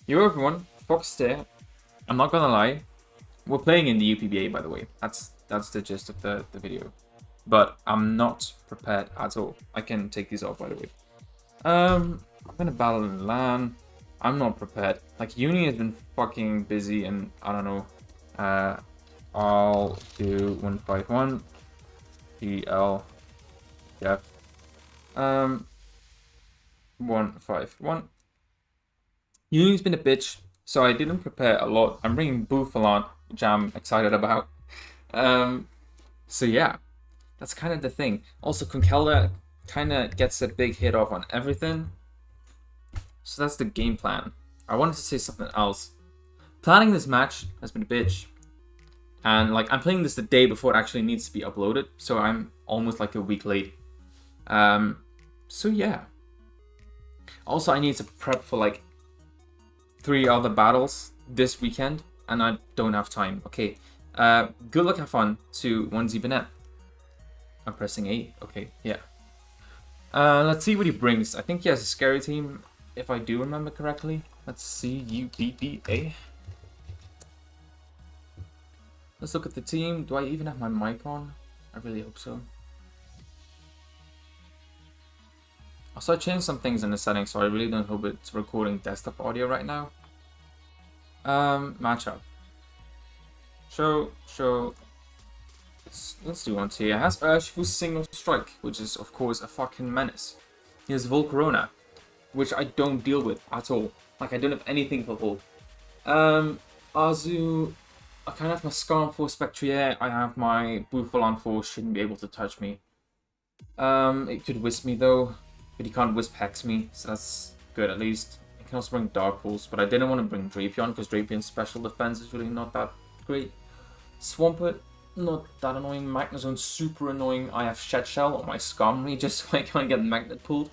Yo everyone, Foxitor. I'm not gonna lie, we're playing in the UPBA by the way. That's the gist of the video. But I'm not prepared at all. I can take these off by the way. I'm gonna battle in LAN. I'm not prepared. Like uni has been fucking busy and I don't know. I'll do 151 PL Def 151. Uni's been a bitch, so I didn't prepare a lot. I'm bringing Booth a lot, which I'm excited about. So yeah, that's kind of the thing. Also, Conkelda kind of gets a big hit off on everything. So that's the game plan. I wanted to say something else. Planning this match has been a bitch. And like I'm playing this the day before it actually needs to be uploaded, so I'm almost like a week late. So yeah. Also, I need to prep for like 3 other battles this weekend, and I don't have time. Okay. Good luck, have fun to 1Z Bennett. I'm pressing A. Okay, yeah. Let's see what he brings. I think he has a scary team, if I do remember correctly. Let's see, UPBA. Let's look at the team. Do I even have my mic on? I really hope so. Also, I changed some things in the settings, so I really don't hope it's recording desktop audio right now. Matchup. So let's do one here. It has Urshifu's single strike, which is of course a fucking menace. He has Volcarona, which I don't deal with at all. Like I don't have anything for Volk. Azu, I kind of have my Scarm for Spectrier. I have my Bouffalon for shouldn't be able to touch me. It could Wisp me though, but he can't Wisp Hex me, so that's good at least. I can also bring Dark Pulse, but I didn't want to bring Drapion because Drapion's special defense is really not that great. Swampert, not that annoying. Magnezone, super annoying. I have Shed Shell on my Skarmory just so I can't get Magnet pulled.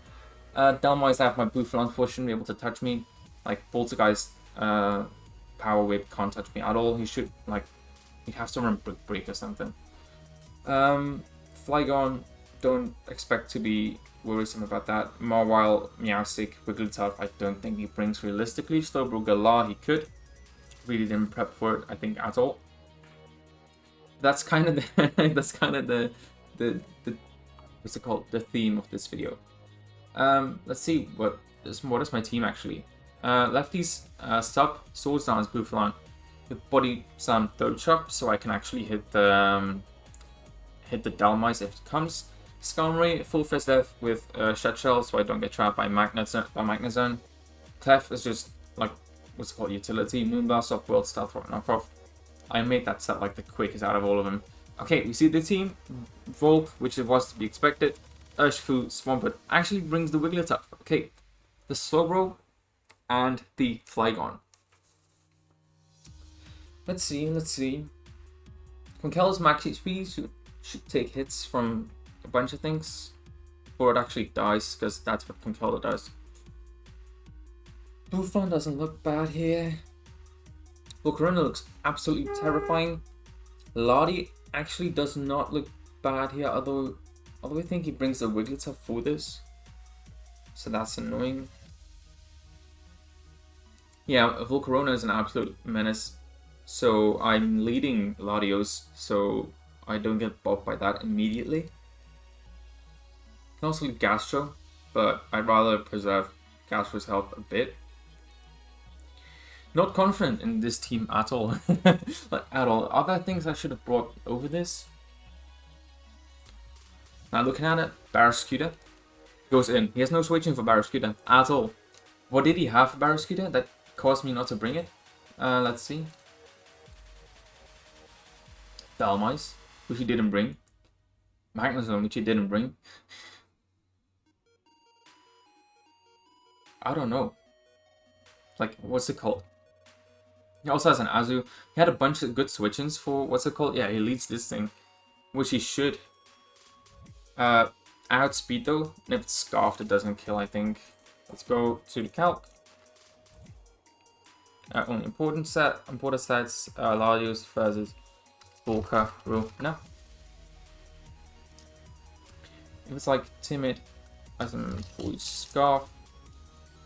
Delmice, I have my Bouffalon for shouldn't be able to touch me. Like Poltergeist, Power Whip can't touch me at all. He should, like, he has to run Brick Break or something. Flygon, don't expect to be worrisome about that. Mawile, Meowstic, Wigglytuff, I don't think he brings realistically. Slowbro Galar, he could. Really didn't prep for it, I think, at all. That's kind of the that's kind of the what's it called? The theme of this video. Let's see what is my team actually. Lefties, Stub, Swords Dance, Bouffalon, with Body Slam, Third Chop, so I can actually hit the Delmice if it comes. Skarmory, full first death with Shed Shell, so I don't get trapped by Magnezone. Clef is just like what's it called, utility. Moonblast, Soft World, Stealth Rock, Knockoff. I made that set like the quickest out of all of them. Okay, we see the team. Volk, which it was to be expected. Urshifu, Swampert actually brings the Wigglytuff. Okay, the Slowbro and the Flygon. Let's see. Conkel's max HP should take hits from a bunch of things before it actually dies, because that's what Conkeldurr does. Bouffalon doesn't look bad here. Volcarona looks absolutely terrifying. Lottie actually does not look bad here, although I think he brings the Wigglytuff for this, so that's annoying. Yeah, Volcarona is an absolute menace, so I'm leading Latios, so I don't get bopped by that immediately. I can also lead Gastro, but I'd rather preserve Gastro's health a bit. Not confident in this team at all. Like, at all. Are there things I should have brought over this? Now looking at it, Barraskewda goes in. He has no switching for Barraskewda at all. What did he have for Barraskewda that caused me not to bring it? Let's see. Delmice, which he didn't bring. Magnezone, which he didn't bring. I don't know. Like, what's it called? He also has an Azu. He had a bunch of good switch-ins for, what's it called? Yeah, he leads this thing, which he should. Outspeed though, and if it's Scarfed, it doesn't kill, I think. Let's go to the calc. Only important stats, Larios versus Volca rule. No. If it's like timid, as in full Scarf,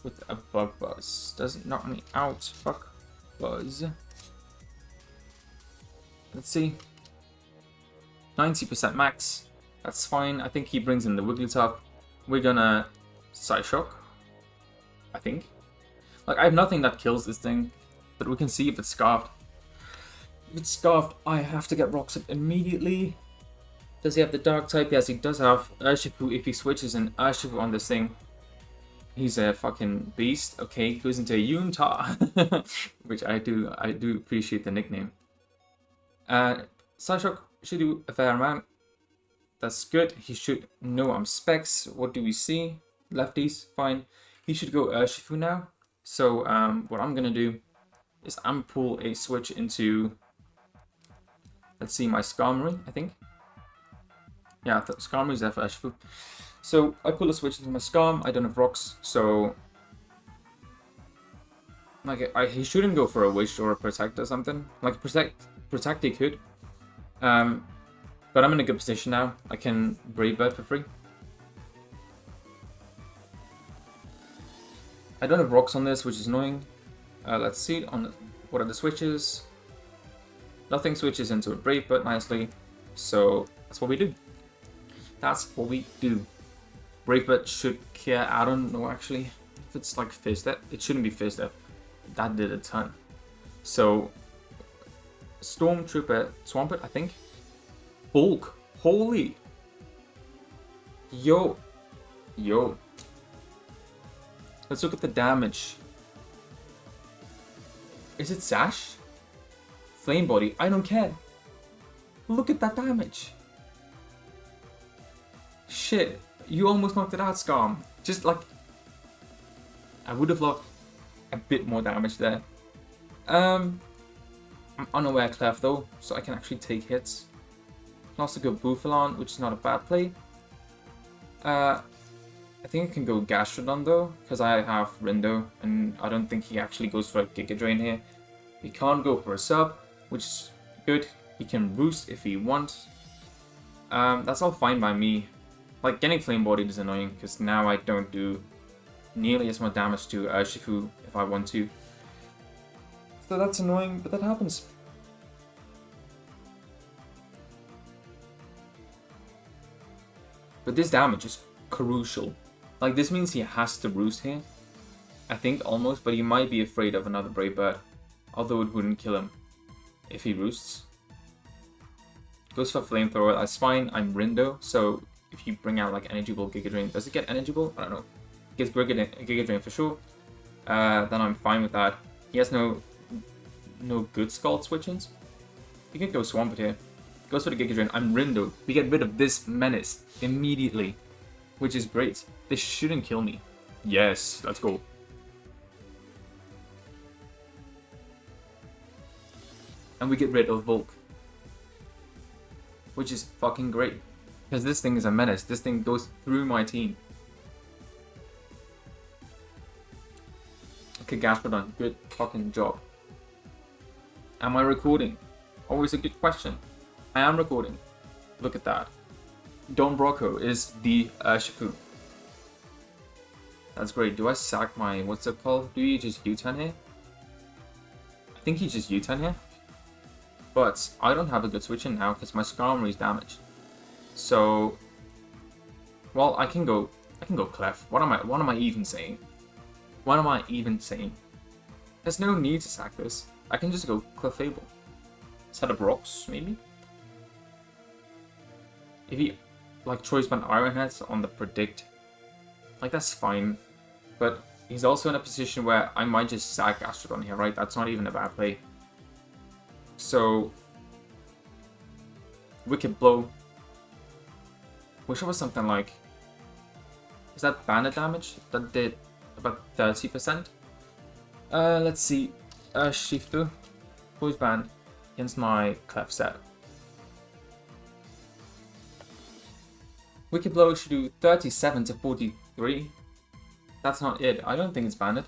with a bug buzz. Doesn't knock me out. Fuck buzz. Let's see. 90% max. That's fine. I think he brings in the Wigglytuff. We're gonna Psyshock. I think. Like, I have nothing that kills this thing, but we can see if it's Scarfed. If it's Scarfed, I have to get Rocks up immediately. Does he have the Dark type? Yes, he does have Urshifu. If he switches an Urshifu on this thing, he's a fucking beast. Okay, goes into a Yunta, which I do appreciate the nickname. Psyshock should do a fair amount. That's good. He should know I'm Specs. What do we see? Lefties, fine. He should go Urshifu now. So what I'm gonna do is I'm pull a switch into, let's see, my Skarmory, I think. Yeah, the Skarmory's there for Urshifu. So I pull a switch into my Skarm. I don't have Rocks, so like he shouldn't go for a Wish or a Protect or something. Like Protect he could. But I'm in a good position now. I can Brave Bird for free. I don't have Rocks on this, which is annoying. Let's see on what are the switches. Nothing switches into a Brave Bird nicely, so that's what we do. That's what we do. Brave Bird should care. I don't know actually if it's like Fizz Step. It shouldn't be Fizz Step. That did a ton. So Stormtrooper Swampert, I think. Bulk. Holy. Yo. Let's look at the damage. Is it Sash? Flame Body? I don't care. Look at that damage. Shit. You almost knocked it out, Skarm. Just like, I would have loved a bit more damage there. I'm unaware Clef though, so I can actually take hits. Can also go Bufalon, which is not a bad play. I think I can go Gastrodon though, because I have Rindo, and I don't think he actually goes for a Giga Drain here. He can't go for a sub, which is good. He can Roost if he wants. That's all fine by me. Like, getting Flame Bodied is annoying, because now I don't do nearly as much damage to Urshifu if I want to. So that's annoying, but that happens. But this damage is crucial. Like, this means he has to Roost here. I think, almost, but he might be afraid of another Brave Bird. Although it wouldn't kill him if he Roosts. Goes for Flamethrower, that's fine. I'm Rindo, so if you bring out like Energy Ball, Giga Drain, does it get Energy Ball? I don't know. It gets Giga Drain for sure. Then I'm fine with that. He has no good Scald switch-ins. You can go Swampert here. Goes for the Giga Drain. I'm Rindo. We get rid of this menace immediately, which is great. This shouldn't kill me. Yes, let's go. And we get rid of Volk, which is fucking great. Because this thing is a menace. This thing goes through my team. Okay, Gastrodon, good fucking job. Am I recording? Always a good question. I am recording. Look at that. Don Brocco is the Urshifu. That's great. Do I sack my... what's it called? Do you just U-turn here? I think he just U-turn here. But I don't have a good switch in now because my Skarmory is damaged. So, well, I can go Clef. What am I even saying? What am I even saying? There's no need to sack this. I can just go Clefable. Set up Rocks, maybe? If he, like, Choice Band Iron Heads on the Predict, like, that's fine. But he's also in a position where I might just sack Gastrodon here, right? That's not even a bad play. So, Wicked Blow. Wish it was something like... is that bandit damage? That did about 30%. Let's see. Shifter. Voice Band against my Clef set. Wicked Blow should do 37 to 43. That's not it. I don't think it's bandit.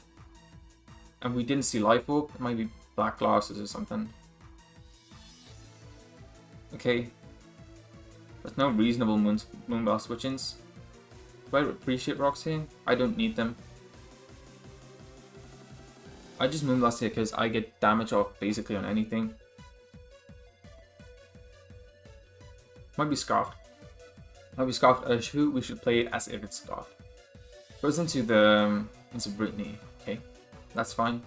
And we didn't see Life Orb. It might be Black Glasses or something. Okay. There's no reasonable Moonblast switch-ins. Do I appreciate Rocks here? I don't need them. I just Moonblast here because I get damage off basically on anything. Might be Scarfed. Might be Scarfed Urshifu. We should play it as if it's Scarfed. Goes into the into Brittany. Okay, that's fine.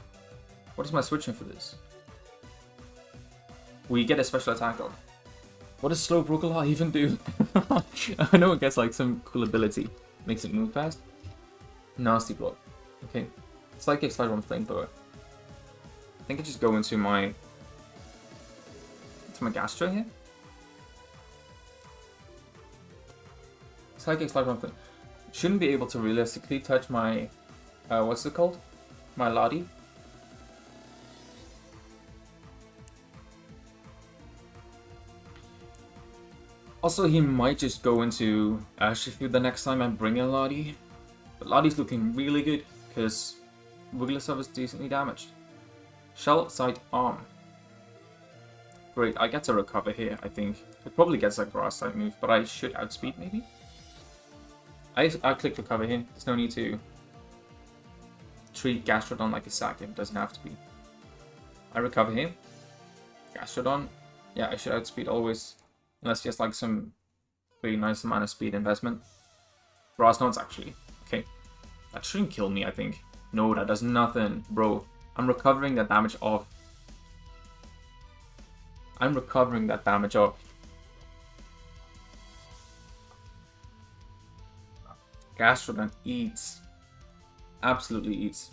What is my switching for this? We get a special attack on. What does Slow Brooklyn even do? I know it gets like some cool ability. Makes it move fast. Nasty block. Okay. Psychic Slide on Flamethrower. I think I just go into my Gastro here. Psychic Slide on Flame. Shouldn't be able to realistically touch my what's it called? My Lottie. Also, he might just go into Urshifu the next time I bring in Lottie. But Lottie's looking really good because Wigglytuff is decently damaged. Shell Side Arm. Great, I get to recover here, I think. It probably gets a grass type move, but I should outspeed maybe? I click recover here. There's no need to treat Gastrodon like a sack if it doesn't have to be. I recover here. Gastrodon. Yeah, I should outspeed always. Unless just like some really nice amount of speed investment. Grass Notes actually. Okay. That shouldn't kill me, I think. No, that does nothing. Bro, I'm recovering that damage off. Gastrodon eats. Absolutely eats.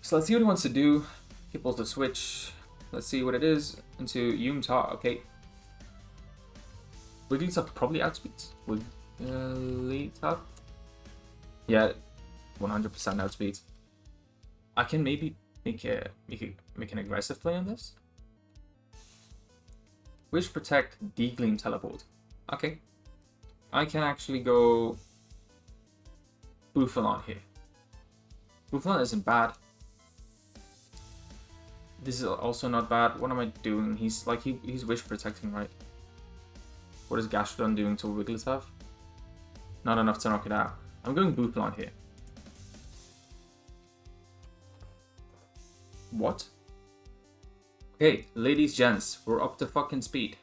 So let's see what he wants to do. He pulls the switch. Let's see what it is. Into Yumtar. Okay. Wigglytuff probably outspeeds. Wigglytuff. Yeah, 100% outspeeds. I can maybe make an aggressive play on this. Wish Protect, D-Gleam, Teleport. Okay. I can actually go Bouffalon here. Bouffalon isn't bad. This is also not bad. What am I doing? He's Wish Protecting, right? What is Gastrodon doing to Wigglytuff? Not enough to knock it out. I'm going Bouffalon here. What? Okay, ladies, gents, we're up to fucking speed.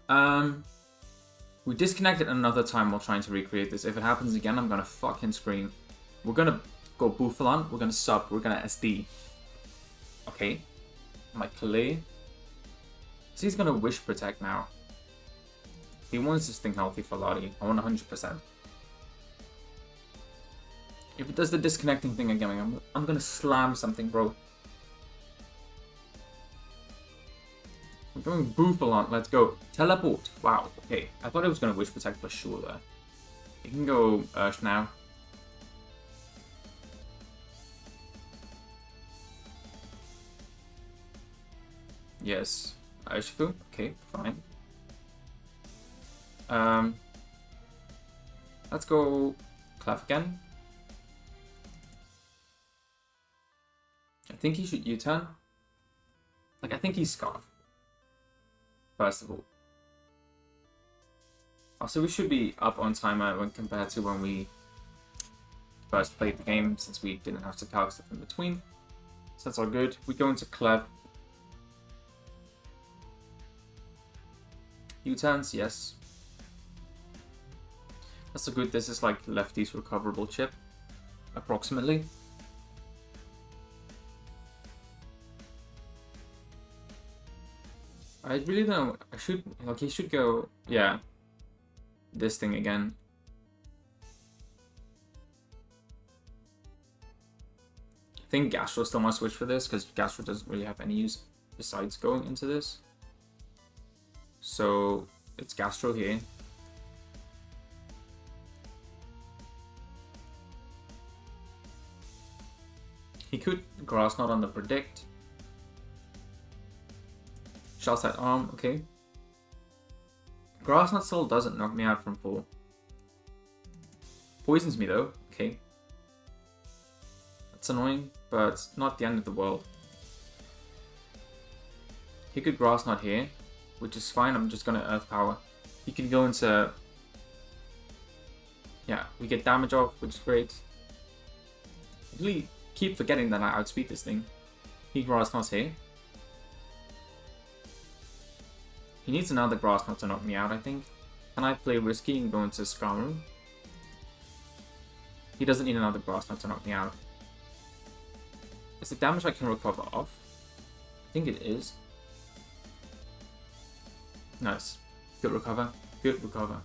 We disconnected another time while trying to recreate this. If it happens again, I'm gonna fucking scream. We're gonna go Bouffalon, we're gonna sub, we're gonna SD. Okay. My Clay. So he's gonna Wish Protect now. He wants this thing healthy for Lottie. I want 100%. If it does the disconnecting thing again, I'm gonna slam something, bro. We're going Bouffalon. Let's go. Teleport. Wow. Okay. I thought I was gonna Wish Protect for sure there. You can go Ursh now. Yes. Urshifu. Okay, fine. Let's go Clef again. I think he should U-turn. Like, I think he's Scarf. First of all. Also, we should be up on timer when compared to when we first played the game, since we didn't have to calc stuff in between. So that's all good. We go into Clef. U-turns, yes. That's so good. This is like Lefty's recoverable chip, approximately. I really don't know. I should, like, he should go, yeah, this thing again. I think Gastro still must switch for this, because Gastro doesn't really have any use besides going into this. So it's Gastro here. He could Grass Knot on the Predict. Shell Side Arm, okay. Grass Knot still doesn't knock me out from full. Poisons me though, okay. That's annoying, but not the end of the world. He could Grass Knot here, which is fine. I'm just gonna Earth Power. He can go into Yeah, we get damage off, which is great. I really keep forgetting that I outspeed this thing. He grass knots here. He needs another grass knot to knock me out, I think. Can I play risky and go into Skarmory? He doesn't need another grass knot to knock me out. Is the damage I can recover off? I think it is. Nice. Good recover. Good recover.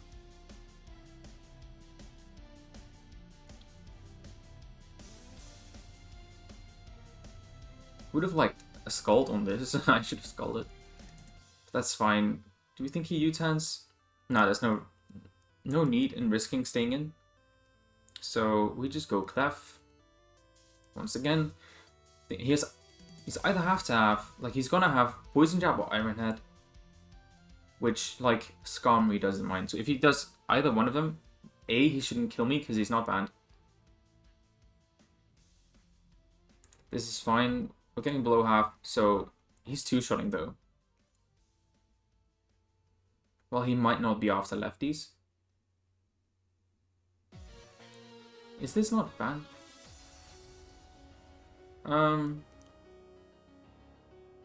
Would have liked a Scald on this. I should have Scalded. But that's fine. Do we think he U-turns? No, there's no need in risking staying in. So we just go Clef. Once again, he's either have to have, like, he's gonna have Poison Jab or Iron Head, which, like, Skarmory doesn't mind. So if he does either one of them, A, he shouldn't kill me because he's not banned. This is fine. We're getting below half, so he's two-shotting though. Well, he might not be after lefties. Is this not banned?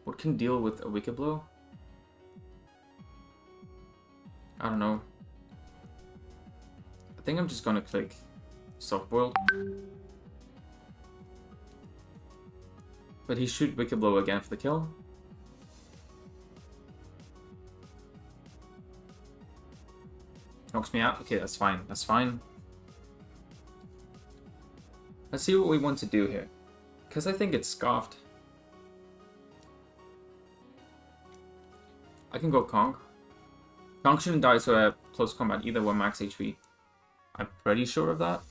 What can deal with a Wicked Blow? I don't know. I think I'm just gonna click Soft Boiled. But he should Wicked Blow again for the kill. Knocks me out. Okay, that's fine. That's fine. Let's see what we want to do here. Because I think it's Scarfed. I can go Conk. Conk shouldn't die to a close combat either when max HP. I'm pretty sure of that.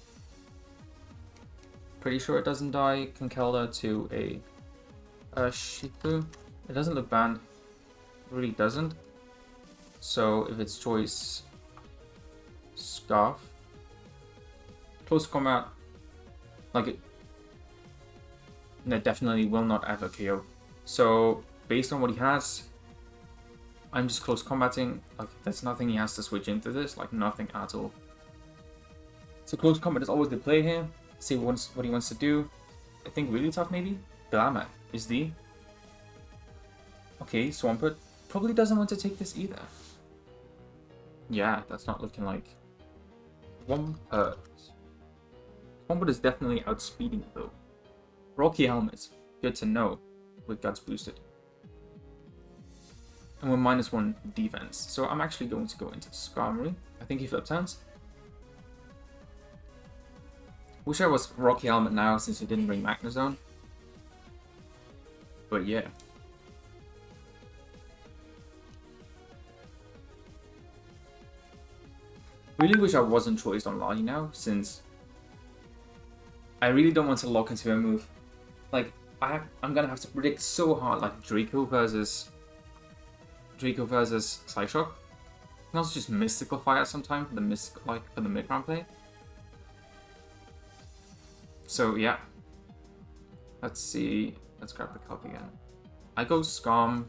Pretty sure it doesn't die Conkeldurr to a Shifu. It doesn't look banned. It really doesn't. So if it's choice Scarf. Close combat. Like it. No, definitely will not ever KO. So based on what he has, I'm just close combating. Like there's nothing he has to switch into this. Like nothing at all. So close combat is always the play here. See what he wants to do. I think really tough maybe. Glamour is the. Okay, Swampert probably doesn't want to take this either. Yeah, that's not looking like. Swampert. Swampert is definitely outspeeding though. Rocky Helmet, good to know, with Guts boosted. And we're -1 defense, so I'm actually going to go into Skarmory. I think he flip turns. Wish I was Rocky Helmet now since he didn't bring Magnezone. But yeah. Really wish I wasn't choiced on Lahi now, since I really don't want to lock into a move. Like, I'm gonna have to predict so hard, like Draco versus Psyshock. And also just Mystical Fire sometime for the for the mid-round play. So yeah. Let's see. Let's grab the cup again. I go Scum.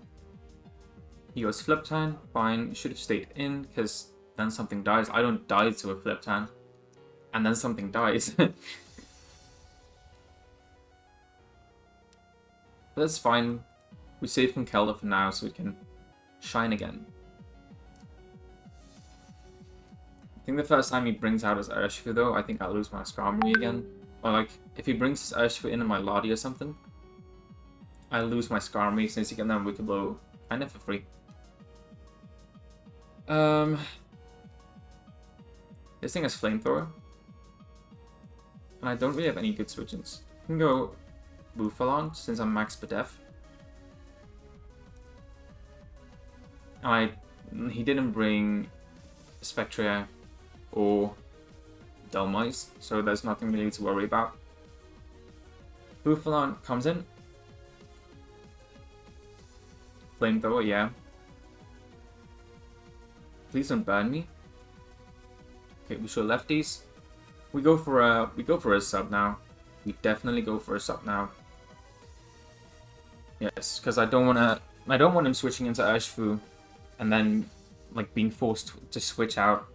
He goes Flip Turn. Fine. Should have stayed in because then something dies. I don't die to a Flip Turn. And then something dies. But that's fine. We save Conkeldurr for now so we can shine again. I think the first time he brings out his Urshifu though, I think I'll lose my Skarmory again. Or like, if he brings his Urshifu in my Lottie or something, I'll lose my Skarmory since he can then Wicked Blow kind of for free. This thing has Flamethrower. And I don't really have any good switch-ins. I can go Bufalon since I'm max Def. He didn't bring Spectria or Dhelmise, so there's nothing really to worry about. Bufalon comes in. Flamethrower, yeah. Please don't burn me. Okay, we show lefties. We go for a sub now. We definitely go for a sub now. Yes, because I don't want him switching into Urshifu and then like being forced to switch out.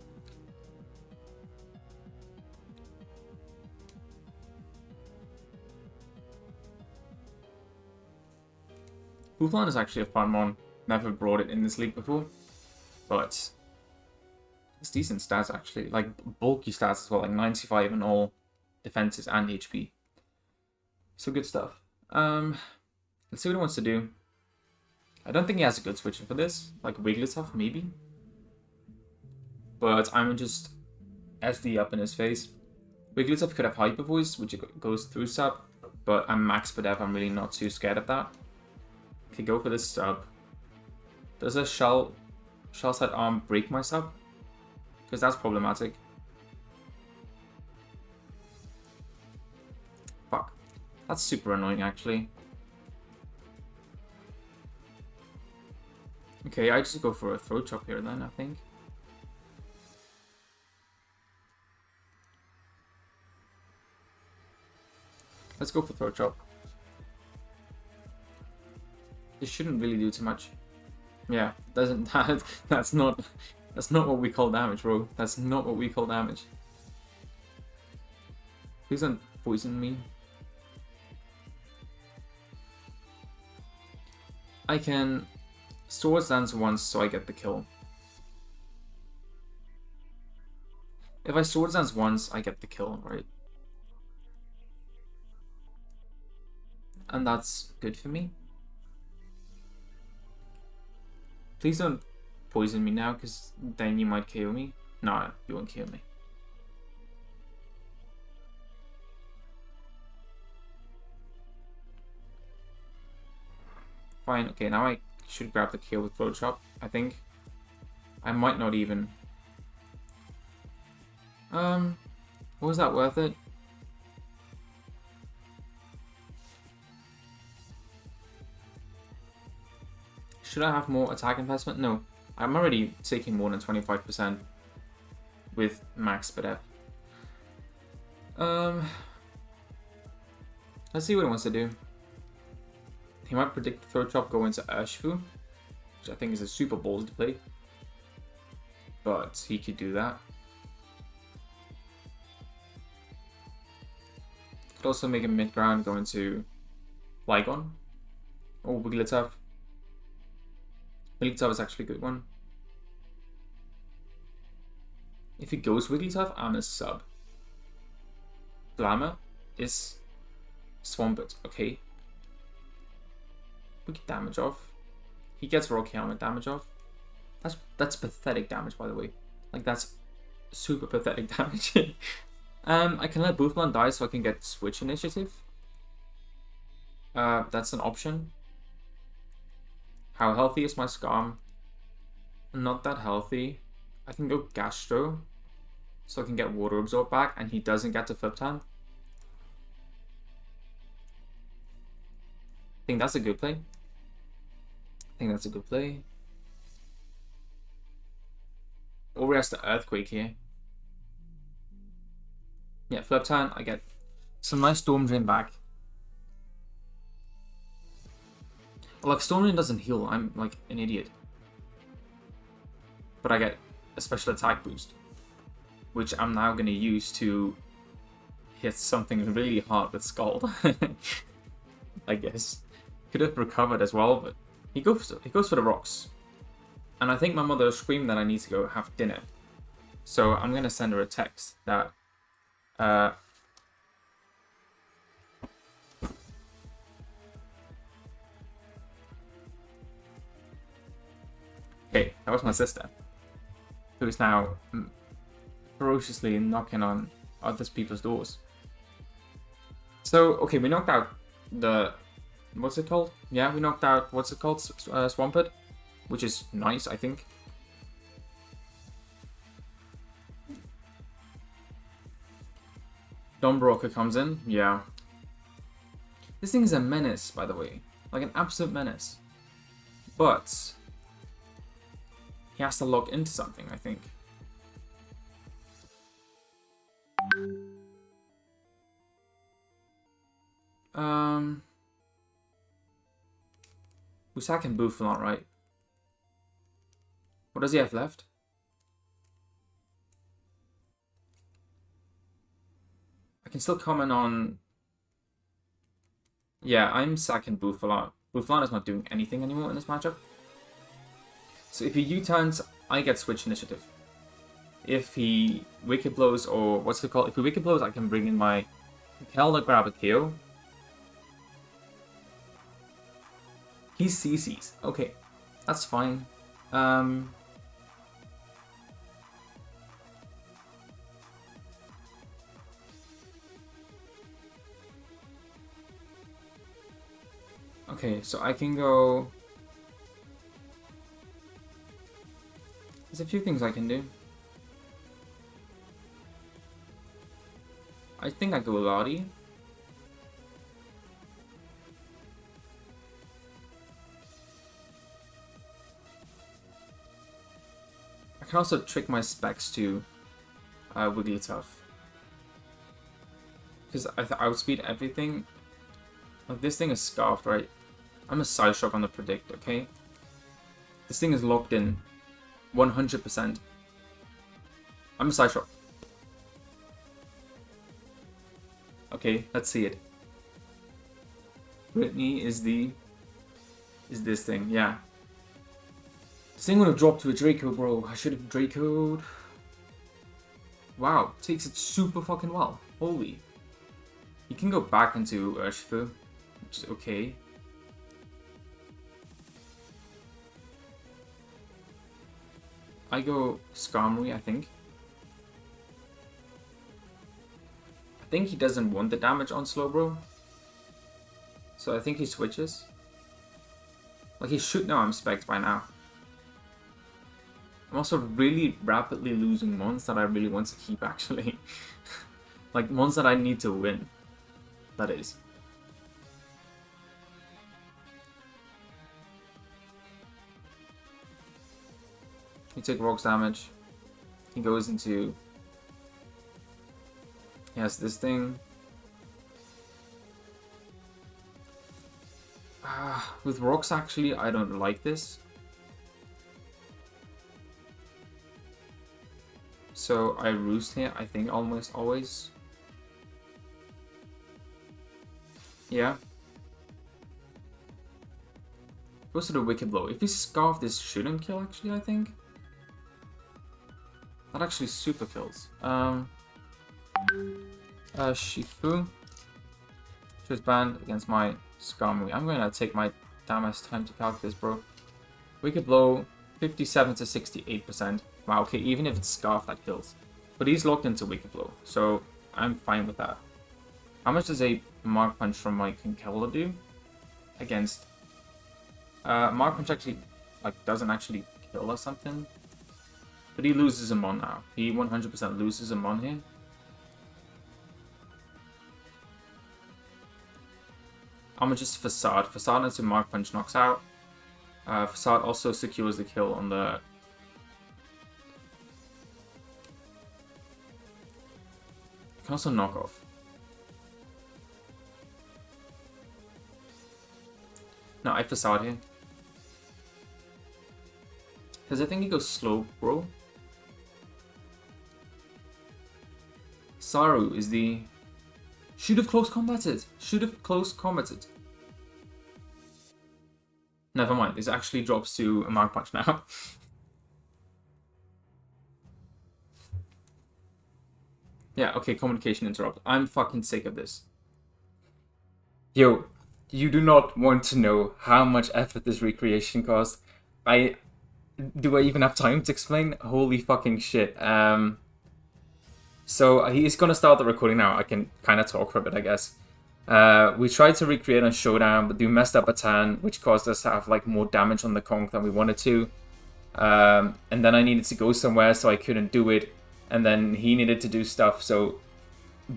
Buffon is actually a fun one. Never brought it in this league before, but it's decent stats actually. Like bulky stats as well, like 95 in all defenses and HP. So good stuff. Let's see what he wants to do. I don't think he has a good switcher for this. Like Wigglytuff, maybe. But I'm just SD up in his face. Wigglytuff could have Hyper Voice, which goes through sub. But I'm max Padev, I'm really not too scared of that. Okay, go for this sub. Does a Shell Side Arm break my sub? Because that's problematic. Fuck. That's super annoying, actually. Okay, I just go for a Throat Chop here then, I think. Let's go for Throat Chop. This shouldn't really do too much. Yeah, that's not what we call damage, bro. That's not what we call damage. Please don't poison me. I can Swords Dance once so I get the kill. If I Swords Dance once, I get the kill, right? And that's good for me. Please don't poison me now, because then you might KO me. No, you won't KO me. Fine, okay, now I should grab the kill with Throat Chop, I think. I might not even. Was that worth it? Should I have more attack investment? No. I'm already taking more than 25% with max Padev. Let's see what he wants to do. He might predict Throat Chop go into Urshifu, which I think is a super ballsy play. But he could do that. Could also make a mid-ground go into Flygon or Wigglytuff. Wigglytuff is actually a good one. If he goes Wigglytuff, I'm a sub. Glamour is Swampert, okay. We get damage off. He gets Rock Helmet damage off. That's pathetic damage, by the way. Like, that's super pathetic damage. I can let Booflon die so I can get Switch Initiative. That's an option. How healthy is my Scarm? Not that healthy. I can go Gastro, so I can get Water Absorb back, and he doesn't get to Flip Time. I think that's a good play. Or he has the Earthquake here. Yeah, Flip Time, I get some nice Storm Drain back. Well, like, Storm Drain doesn't heal, I'm like an idiot. But I get a special attack boost, which I'm now going to use to hit something really hard with Scald. I guess. Could have recovered as well, but he goes for the rocks. And I think my mother screamed that I need to go have dinner. So I'm going to send her a text that... Okay, that was my sister, who is now ferociously knocking on other people's doors. So, okay, we knocked out the... What's it called? Yeah, we knocked out... What's it called? Swampert, which is nice, I think. Dombrocker comes in. Yeah. This thing is a menace, by the way. Like an absolute menace. But... he has to log into something, I think. We sack and Booflon, right? What does he have left? I can still comment on... Yeah, I'm sacking Booflon. Buffon is not doing anything anymore in this matchup. So if he U-turns, I get switch initiative. If he Wicked Blows, or what's it called? If he Wicked Blows, I can bring in my Kelda, grab a KO. He CCs. Okay, that's fine. Okay, so I can go... There's a few things I can do. I think I go Lottie. I can also trick my specs to Wigglytuff. Because I outspeed everything. Like, this thing is scarfed, right? I'm a Side Shock on the predict, okay? This thing is locked in 100%. I'm a Side Shock. Okay, let's see it. Brittany is this thing, yeah. This thing would have dropped to a Draco, bro. I should have Draco'd. Wow, takes it super fucking well. Holy. He can go back into Urshifu, which is okay. I go Skarmory, I think. I think he doesn't want the damage on Slowbro. So I think he switches. Like, he should know I'm spec'd by now. I'm also really rapidly losing mons that I really want to keep, actually. Like, mons that I need to win. That is. He took rocks damage. He goes into... He has this thing. With rocks, actually, I don't like this. So I roost here, I think, almost always. Yeah. Goes to the Wicked Blow. If he Scarf, this shouldn't kill, actually, I think. That actually super kills. Shifu. Just banned against my Skarmory. I'm gonna take my damn ass time to calc this, bro. Wicked Blow, 57 to 68%. Wow, okay, even if it's Scarf, that kills. But he's locked into Wicked Blow, so I'm fine with that. How much does a Mark Punch from my Kinkella do? Against... Mark Punch actually, like, doesn't actually kill or something. But he loses a Mon now. He 100% loses a Mon here. I'm gonna just Facade. Facade into Mark Punch knocks out. Facade also secures the kill on the... You can also knock off. No, I Facade here. Because I think he goes slow, bro. Saru is the... Should have close combated. Should have close combated. Never mind. This actually drops to a Mark Punch now. Yeah, okay, communication interrupt. I'm fucking sick of this. Yo, you do not want to know how much effort this recreation cost. Do I even have time to explain? Holy fucking shit. So he's gonna start the recording now. I can kind of talk for a bit, I guess. We tried to recreate on Showdown, but we messed up a turn, which caused us to have like more damage on the conch than we wanted to. And then I needed to go somewhere, so I couldn't do it. And then he needed to do stuff. So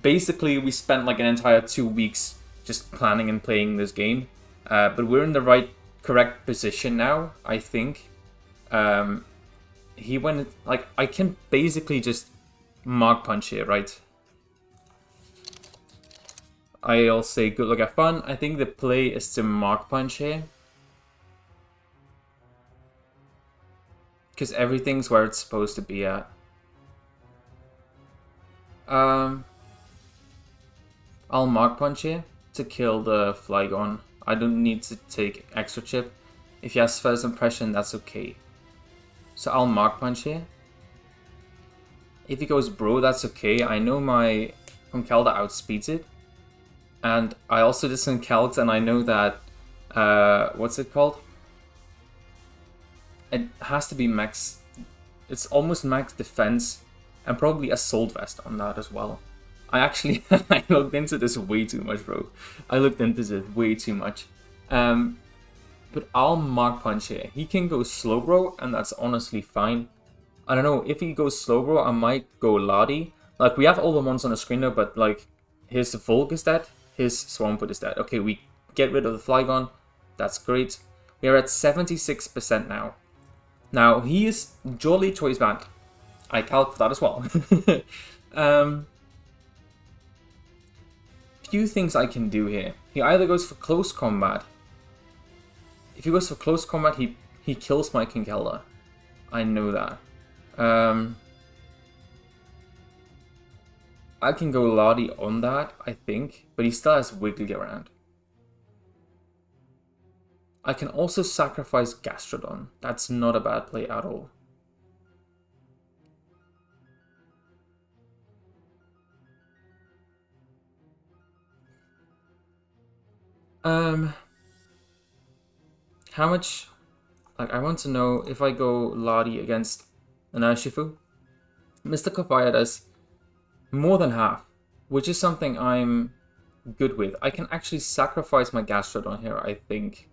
basically, we spent like an entire 2 weeks just planning and playing this game. But we're in the correct position now, I think. He went like I can basically just Mark Punch here, right? I'll say good luck, have fun. I think the play is to Mark Punch here. Because everything's where it's supposed to be at. I'll Mark Punch here to kill the Flygon. I don't need to take extra chip. If he has first impression, that's okay. So I'll Mark Punch here. If he goes Bro, that's okay. I know my Conkeldurr outspeeds it. And I also did some calcs, and I know that, what's it called? It has to be max, it's almost max defense, and probably Assault Vest on that as well. I actually, I looked into this way too much, bro. I looked into this way too much. But I'll Mark Punch here. He can go Slowbro, and that's honestly fine. I don't know, if he goes Slowbro, I might go Lottie. Like, we have all the ones on the screen now, but like, his Volk is dead, his Swampert is dead. Okay, we get rid of the Flygon. That's great. We are at 76% now. Now, he is Jolly Choice Band. I calc for that as well. Few things I can do here. He either goes for close combat. If he goes for close combat, he kills my Conkeldurr. I know that. I can go Lottie on that, I think, but he still has Wiggly around. I can also sacrifice Gastrodon. That's not a bad play at all. How much... Like, I want to know if I go Lottie against an Urshifu. Mystical Fire does more than half, which is something I'm good with. I can actually sacrifice my Gastrodon here, I think.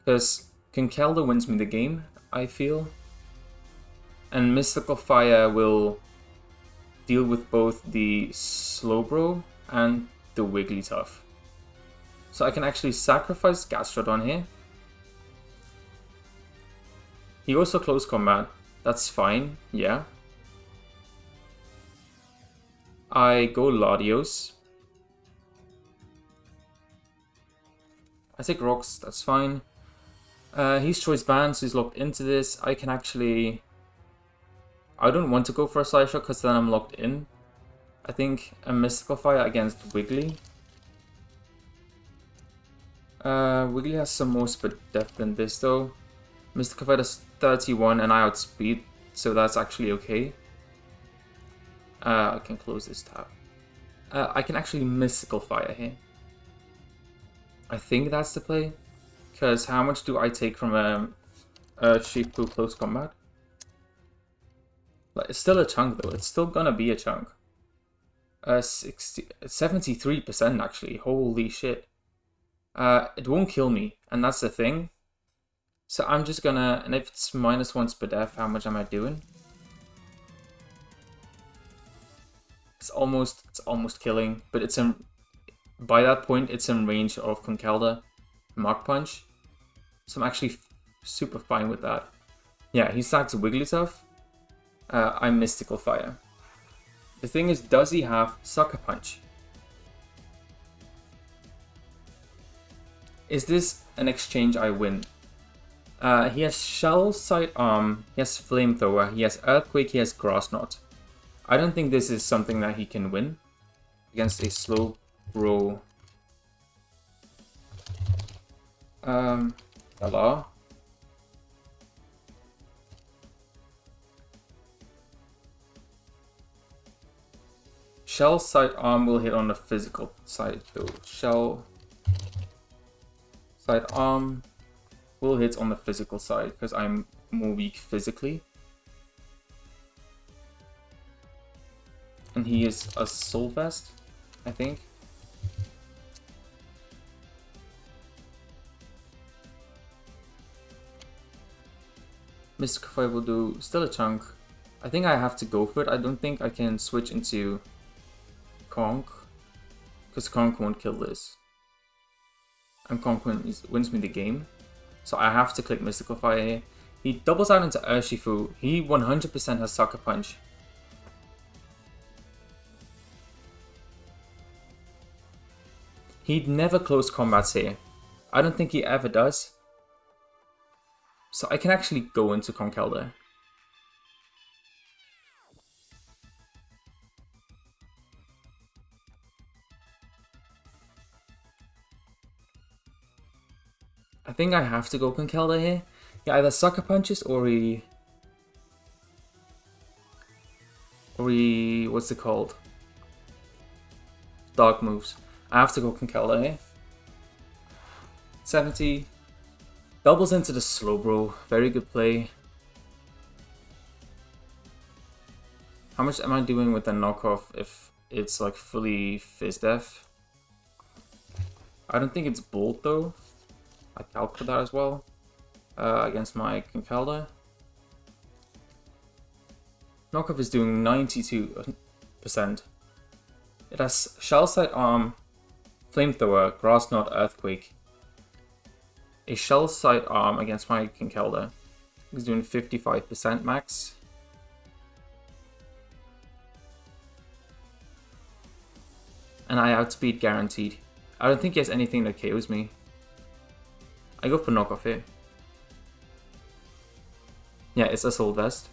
Because Conkeldurr wins me the game, I feel. And Mystical Fire will deal with both the Slowbro and the Wigglytuff. So I can actually sacrifice Gastrodon here. He goes for close combat. That's fine, yeah. I go Latios. I take Rocks, that's fine. He's Choice Band, so he's locked into this. I can actually... I don't want to go for a Side Shot because then I'm locked in. I think a Mystical Fire against Wiggly. Wiggly has some more speed depth than this though. Mystical Fire does 31 and I outspeed, so that's actually okay. I can close this tab. I can actually Mystical Fire here. I think that's the play. Because how much do I take from a Urshifu close combat? Like, it's still a chunk though. It's still gonna be a chunk. 73% actually. Holy shit. It won't kill me, and that's the thing. So I'm just gonna, and if it's -1 per def, how much am I doing? It's almost killing, but it's in, by that point it's in range of Conkeldurr Mark Punch. So I'm actually super fine with that. Yeah, he sacks Wigglytuff. I Mystical Fire. The thing is, does he have Sucker Punch? Is this an exchange I win? He has Shell, Sidearm, he has Flamethrower, he has Earthquake, he has Grass Knot. I don't think this is something that he can win against a slow bro. Hello? Shell Sidearm will hit on the physical side though. Shell Sidearm will hit on the physical side because I'm more weak physically. And he is a Soul Vest, I think. Mystic Fire will do still a chunk. I think I have to go for it. I don't think I can switch into Conk, because Conk won't kill this. And Conk wins me the game. So I have to click Mystical Fire here. He doubles out into Urshifu. He 100% has Sucker Punch. He'd never close combats here. I don't think he ever does. So I can actually go into Conkeldurr. I think I have to go Conkelda here. Yeah, either Sucker Punches or what's it called? Dark moves. I have to go Conkelda here. 70. Doubles into the Slowbro. Very good play. How much am I doing with the knockoff if it's like fully Fizz Def? I don't think it's Bolt though. I calc for that as well. Against my Conkelda. Knockoff is doing 92%. It has Shell Sight Arm, Flamethrower, Grass Knot, Earthquake. A Shell Sight Arm against my Conkelda is doing 55% max. And I outspeed guaranteed. I don't think he has anything that KOs me. I go for knockoff here. Yeah, it's Assault Vest.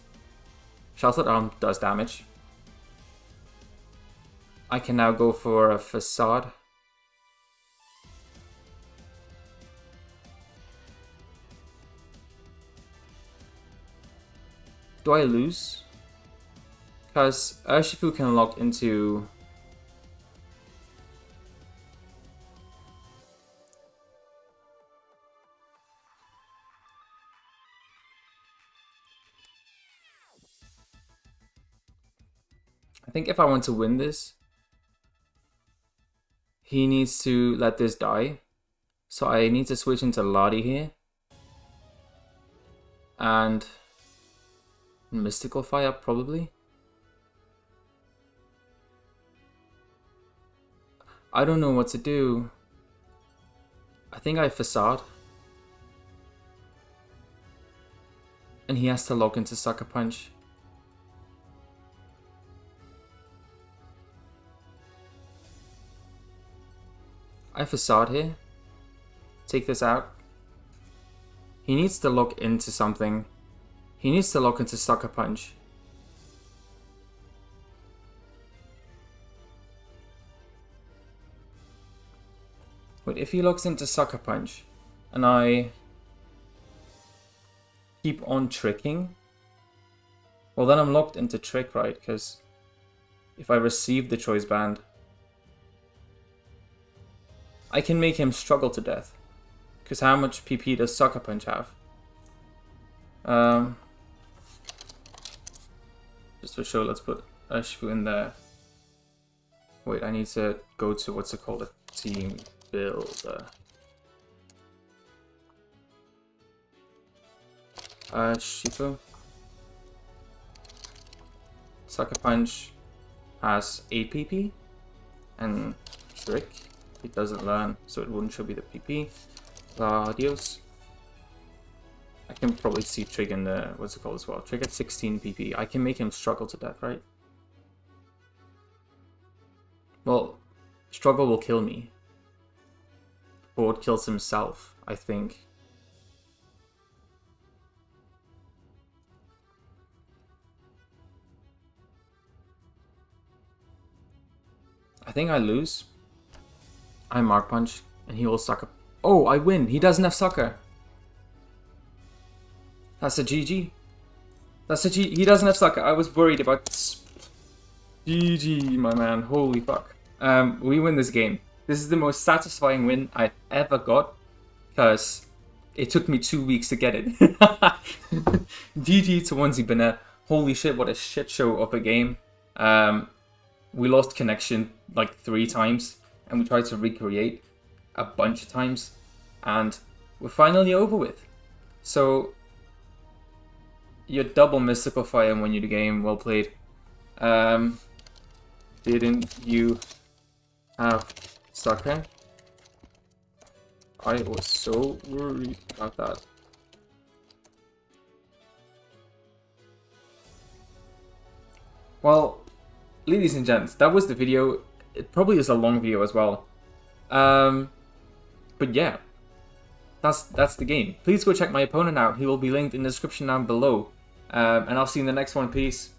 Shell-Sight Arm does damage. I can now go for a Facade. Do I lose? Because Urshifu can lock into... I think if I want to win this, he needs to let this die. So I need to switch into Lottie here. And Mystical Fire, probably. I don't know what to do. I think I Facade. And he has to lock into Sucker Punch. I Facade here. Take this out. He needs to lock into something. He needs to lock into Sucker Punch. Wait, if he locks into Sucker Punch and I keep on tricking, well then I'm locked into Trick, right? Because if I receive the Choice Band, I can make him struggle to death. Because how much PP does Sucker Punch have? Just for show, let's put Urshifu in there. Wait, I need to go to what's it called? A team builder. Urshifu. Sucker Punch has 8 PP. And Trick. It doesn't learn, so it wouldn't show me the PP. Adios. I can probably see Trig in the, what's it called as well? Trig at 16 PP. I can make him struggle to death, right? Well, struggle will kill me. Board kills himself, I think. I think I lose. I Mark Punch, and he will Sucker. Oh, I win! He doesn't have Sucker! That's a GG. That's a G. He doesn't have Sucker. I was worried about... GG, my man. Holy fuck. We win this game. This is the most satisfying win I've ever got, because it took me 2 weeks to get it. GG to Onesie Bennett. Holy shit, what a shit show of a game. We lost connection like 3 times. And we tried to recreate a bunch of times, and we're finally over with. So, your double Mystical Fire won you the game. Well played. Didn't you have Sucker? I was so worried about that. Well, ladies and gents, that was the video. It probably is a long video as well. But yeah, that's the game. Please go check my opponent out. He will be linked in the description down below. And I'll see you in the next one. Peace.